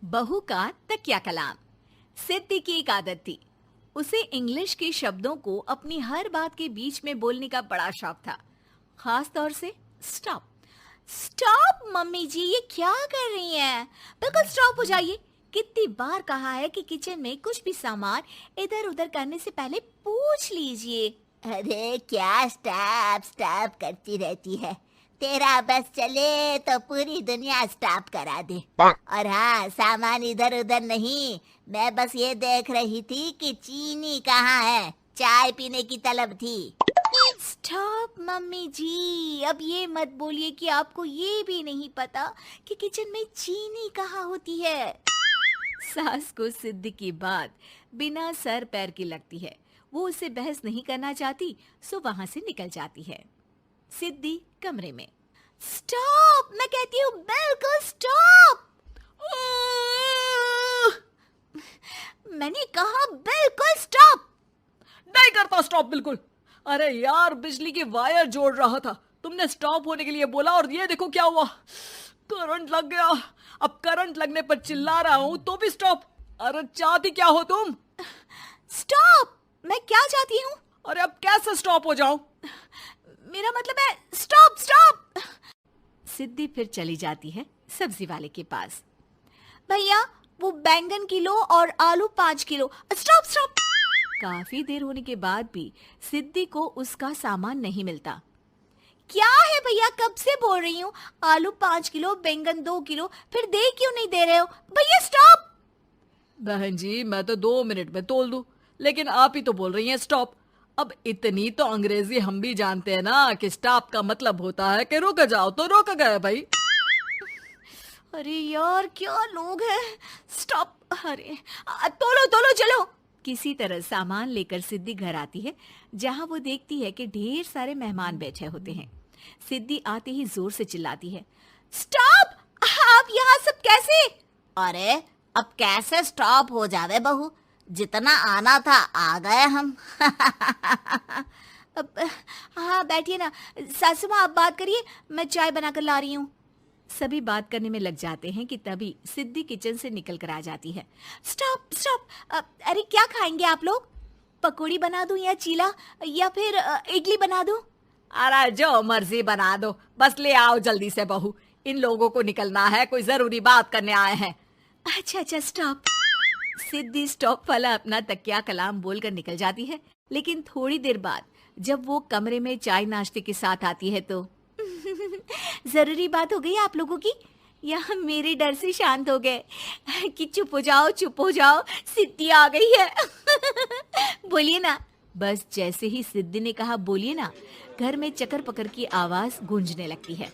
बहू का तकिया कलाम। सिद्धि की एक आदत थी। उसे इंग्लिश के शब्दों को अपनी हर बात के बीच में बोलने का बड़ा शौक था, खास तौर से स्टॉप। स्टॉप मम्मी जी, ये क्या कर रही हैं? बिल्कुल स्टॉप हो जाइए। कितनी बार कहा है कि किचन में कुछ भी सामान इधर उधर करने से पहले पूछ लीजिए। अरे क्या स्टॉप स्टॉप करती रहती है। तेरा बस चले तो पूरी दुनिया स्टॉप करा दे। और हाँ, सामान इधर उधर नहीं, मैं बस ये देख रही थी कि चीनी कहाँ है। चाय पीने की तलब थी। स्टॉप मम्मी जी, अब ये मत बोलिए कि आपको ये भी नहीं पता कि किचन में चीनी कहाँ होती है। सास को सिद्धि की बात बिना सर पैर की लगती है। वो उससे बहस नहीं करना चाहती, सो वहां से निकल जाती है। सिद्धि कमरे में। स्टॉप, मैं कहती हूँ बिल्कुल स्टॉप। मैंने कहा बिल्कुल स्टॉप। नहीं करता स्टॉप बिल्कुल। अरे यार, बिजली की वायर जोड़ रहा था, तुमने स्टॉप होने के लिए बोला और ये देखो क्या हुआ, करंट लग गया। अब करंट लगने पर चिल्ला रहा हूँ तो भी स्टॉप। अरे चाहती क्या हो तुम? स्टॉप, मैं क्या चाहती हूँ? अरे अब कैसे स्टॉप हो जाऊं? मेरा मतलब है स्टॉप स्टॉप। सिद्धि फिर चली जाती है सब्जी वाले के पास। भैया, वो बैंगन किलो और आलू 5 किलो। Stop stop. काफी देर होने के बाद भी सिद्धि को उसका सामान नहीं मिलता। क्या है भैया, कब से बोल रही हूँ आलू 5 किलो, बैंगन 2 किलो, फिर दे क्यों नहीं दे रहे हो? भैया स्टॉप। बहन जी, मैं तो 2 मिनट में तोल दूं, लेकिन आप ही तो बोल रही हैं स्टॉप। अब इतनी तो अंग्रेजी हम भी जानते हैं ना कि स्टॉप का मतलब होता है कि रुक जाओ, तो रुक गए भाई। अरे यार, क्या लोग हैं। स्टॉप। अरे तोलो तोलो चलो। किसी तरह सामान लेकर सिद्धि घर आती है, जहां वो देखती है कि ढेर सारे मेहमान बैठे होते हैं। सिद्धि आते ही जोर से चिल्लाती है, स्टॉप! आप यहाँ सब कैसे? अरे अब कैसे स्टॉप हो जावे बहू, जितना आना था आ गए हम। अब हाँ बैठिए ना। सासू माँ, आप बात करिए, मैं चाय बनाकर ला रही हूँ। सभी बात करने में लग जाते हैं कि तभी सिद्धि किचन से निकल कर आ जाती है। Stop stop. अरे क्या खाएंगे आप लोग? पकौड़ी बना दूं या चीला, या फिर इडली बना दूं? अरे जो मर्जी बना दो, बस ले आओ जल्दी से बहू, इन लोगों को निकलना है, कोई जरूरी बात करने आए हैं। अच्छा अच्छा स्टॉप। सिद्धि स्टॉप वाला अपना तकिया कलाम बोलकर निकल जाती है, लेकिन थोड़ी देर बाद जब वो कमरे में चाय नाश्ते के साथ आती है तो जरूरी बात हो गई आप लोगों की, या मेरे डर से शांत हो गए कि चुप हो जाओ चुप हो जाओ, सिद्धि आ गई है। बोलिए ना। बस जैसे ही सिद्धि ने कहा बोलिए ना, घर में चकर पकर की आवाज गूंजने लगती है।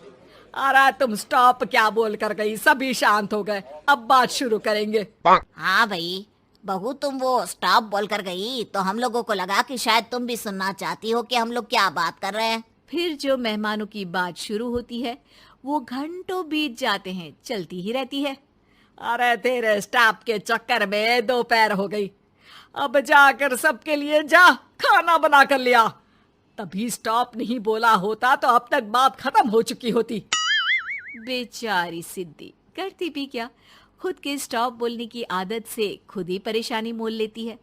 अरे तुम स्टॉप क्या बोल कर गई, सभी शांत हो गए, अब बात शुरू करेंगे। हाँ भाई, बहू तुम वो स्टॉप बोल कर गई तो हम लोगों को लगा कि शायद तुम भी सुनना चाहती हो कि हम लोग क्या बात कर रहे हैं। फिर जो मेहमानों की बात शुरू होती है वो घंटों बीत जाते हैं, चलती ही रहती है। अरे तेरे स्टॉप के चक्कर में दोपहर हो गई, अब जाकर सबके लिए जा खाना बना कर लिया। तभी स्टॉप नहीं बोला होता तो अब तक बात खत्म हो चुकी होती। बेचारी सिद्धि करती भी क्या, खुद के स्टॉप बोलने की आदत से खुद ही परेशानी मोल लेती है।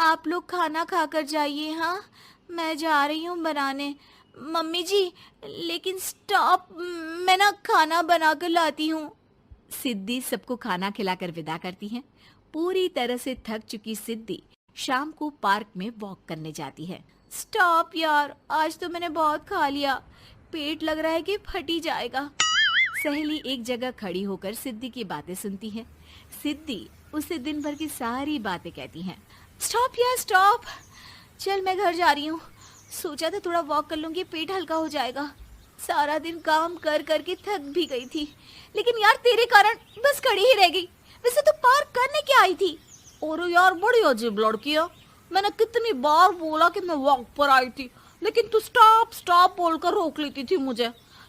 आप लोग खाना खाकर जाइए, हाँ मैं जा रही हूँ बनाने। मम्मी जी, लेकिन स्टॉप, मैं ना खाना बना कर लाती हूँ। सिद्धि सबको खाना खिलाकर विदा करती है। पूरी तरह से थक चुकी सिद्धि शाम को पार्क में वॉक करने जाती है। स्टॉप यार, आज तो मैंने बहुत खा लिया, पेट लग रहा है कि फट ही जाएगा। सहेली एक जगह खड़ी होकर सिद्धि की बातें सुनती है। सिद्धि उसे दिन भर की सारी बातें कहती हैं। स्टॉप यार स्टॉप, चल मैं घर जा रही हूँ। सोचा था थोड़ा वॉक कर लूंगी, पेट हल्का हो जाएगा। सारा दिन काम कर करके थक भी गई थी, लेकिन यार तेरे कारण बस खड़ी ही रह गई। वैसे तो पार्क करने क्या आई थी? और यार बड़ी अजीब लड़की है, मैंने कितनी बार बोला कि मैं वॉक पर आई थी, लेकिन तू स्टॉप स्टॉप बोलकर रोक लेती थी मुझे।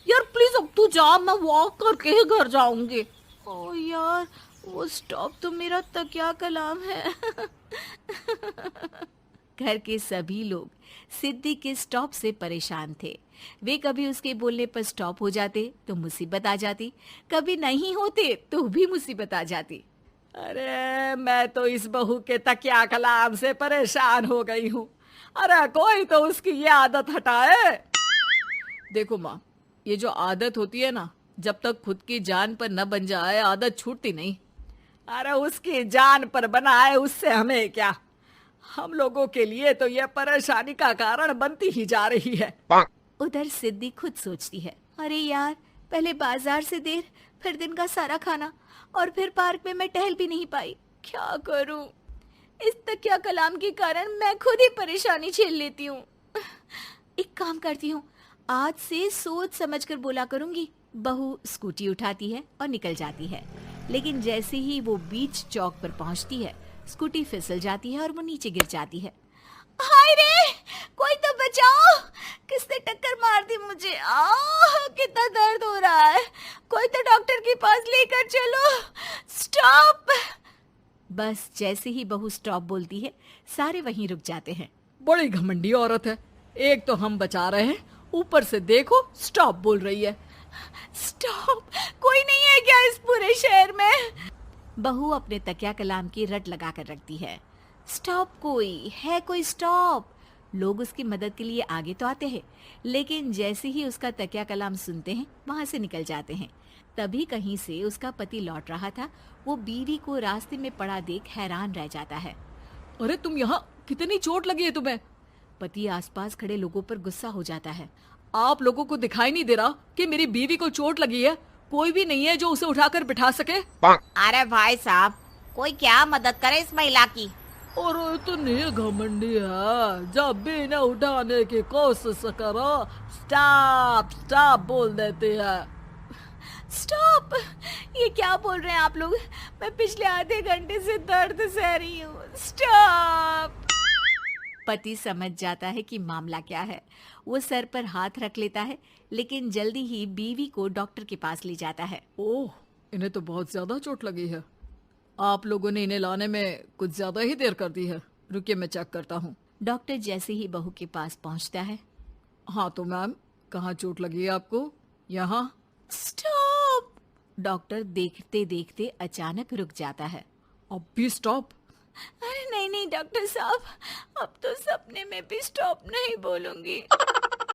यार प्लीज अब तू जा, मैं वॉक करके ही घर जाऊंगी। ओ यार, वो स्टॉप तो मेरा तकिया कलाम है। घर के सभी लोग सिद्धि के स्टॉप से परेशान थे। वे कभी उसके बोलने पर स्टॉप हो जाते तो मुसीबत आ जाती, कभी नहीं होते तो भी मुसीबत आ जाती। अरे मैं तो इस बहू के तकिया कलाम से परेशान हो गई हूँ। अरे कोई तो उसकी ये आदत हटाए। देखो माँ, ये जो आदत होती है ना, जब तक खुद की जान पर न बन जाए आदत छूटती नहीं। अरे उसकी जान पर बनाए उससे हमें क्या, हम लोगों के लिए तो ये परेशानी का कारण बनती ही जा रही है। उधर सिद्धि खुद सोचती है, अरे यार, पहले बाजार से देर, फिर दिन का सारा खाना, और फिर पार्क में मैं टहल भी नहीं पाई। क्या करूं? इस तकिया कलाम के कारण मैं खुद ही परेशानी झेल लेती हूँ। एक काम करती हूँ, आज से सोच समझकर बोला करूंगी। बहू स्कूटी उठाती है और निकल जाती है, लेकिन जैसे ही वो बीच चौक पर पहुंचती है, स्कूटी फिसल जाती है और वो नीचे गिर जाती है। हाय रे, कोई तो बचाओ, किसने टक्कर मार दी मुझे? कितना दर्द हो रहा है, कोई तो डॉक्टर के पास लेकर चलो। स्टॉप। बस जैसे ही बहू स्टॉप बोलती है, सारे वहीं रुक जाते हैं। बड़ी घमंडी औरत है, एक तो हम बचा रहे हैं, ऊपर से देखो स्टॉप बोल रही है। स्टॉप? कोई नहीं है क्या इस पूरे शहर में? बहू अपने तकिया कलाम की रट लगा कर रखती है। स्टॉप कोई है, कोई स्टॉप। लोग उसकी मदद के लिए आगे तो आते हैं, लेकिन जैसे ही उसका तकिया कलाम सुनते हैं, वहां से निकल जाते हैं। तभी कहीं से उसका पति लौट रहा था। वो बीवी को रास्ते में पड़ा देख हैरान रह जाता है। अरे तुम यहाँ, कितनी चोट लगी है तुम्हें? पति आसपास खड़े लोगों पर गुस्सा हो जाता है। आप लोगों को दिखाई नहीं दे रहा कि मेरी बीवी को चोट लगी है? कोई भी नहीं है जो उसे उठाकर बिठा सके? अरे भाई साहब, कोई क्या मदद करे इस महिला की? और इतनी घमंडी है, जब भी न उठाने की कोशिश करो स्टॉप स्टॉप बोल देती है। स्टॉप? ये क्या बोल रहे हैं आप लोग? मैं पिछले आधे घंटे से दर्द सह रही हूँ। स्टॉप। पति समझ जाता है कि मामला क्या है। वो सर पर हाथ रख लेता है, लेकिन जल्दी ही बीवी को डॉक्टर के पास ले जाता है। ओह, इन्हें तो बहुत ज्यादा चोट लगी है। आप लोगों ने इन्हें लाने में कुछ ज्यादा ही देर कर दी है। रुकिए, मैं चेक करता हूँ। डॉक्टर जैसे ही बहू के पास पहुँचता है। हाँ तो मैम, कहाँ चोट लगी है आपको? यहाँ। स्टॉप। डॉक्टर देखते देखते अचानक रुक जाता है। अब भी स्टॉप? अरे नहीं नहीं डॉक्टर साहब, अब तो सपने में भी स्टॉप नहीं बोलूंगी।